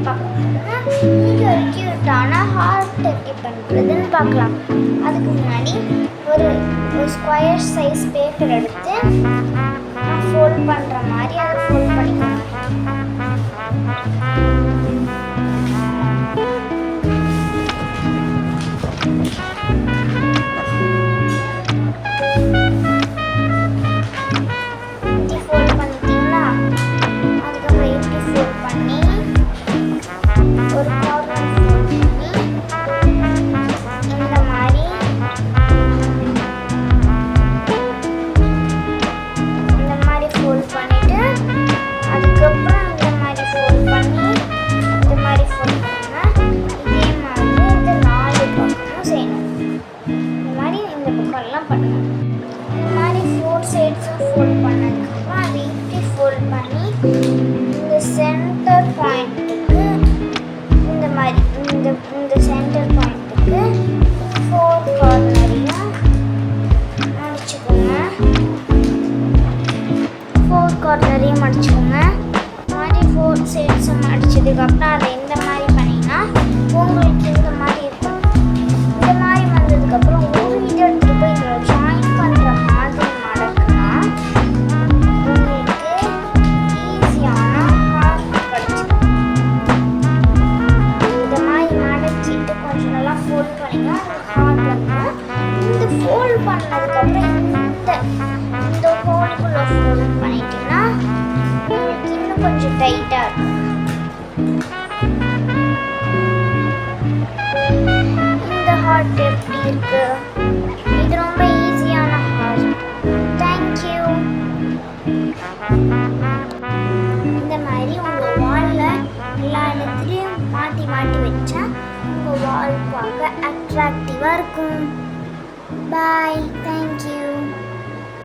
பார்க்கலாம். இங்கே ஒரு க்யூட்டான ஹார்ட் எப்படி பண்ணுறதுன்னு பார்க்கலாம். அதுக்கு முன்னாடி ஒரு ஸ்கொயர் சைஸ் பேப்பர் எடுத்து நான் ஃபோல்ட் பண்ணுற மாதிரி அதை ஃபோல்ட் பண்ணிக்கோங்க. இந்த சென்டர் பாயிண்ட்டுக்கு இந்த மாதிரி இந்த சென்டர் பாயிண்ட்டுக்கு 4 கார்னரையும் மடிச்சுக்கோங்க. 4 கார்னரையும் மடிச்சுக்கோங்க. மாதிரி 4 சைட்ஸும் மடிச்சதுக்கப்புறம் அதை இந்த மாதிரி பண்ணிங்கன்னா உங்களுக்கு இந்த மாதிரி இருக்கும். இந்த மாதிரி வந்ததுக்கப்புறம் ஒரு இதை எடுத்துகிட்டு போய் இதில் ஜாயின் பண்ணுற மாதிரி மடக்குனா ஃபோல்ட் பண்ணதுக்கப்புறம் இந்த ஹோல்குள்ளே ஃபோல்ட் பண்ணிட்டீங்கன்னா உங்களுக்கு இன்னும் கொஞ்சம் டைட்டாக இருக்கும். இந்த ஹார்ட் எப்படி இருக்கு? இது ரொம்ப ஈஸியான ஹார்ட். தேங்க்யூ. இந்த மாதிரி உங்கள் வாலில் எல்லா இடத்துலையும் மாட்டி மாட்டி வச்சா உங்கள் வால் பார்க்க அட்ராக்டிவாக இருக்கும். Bye. Thank you.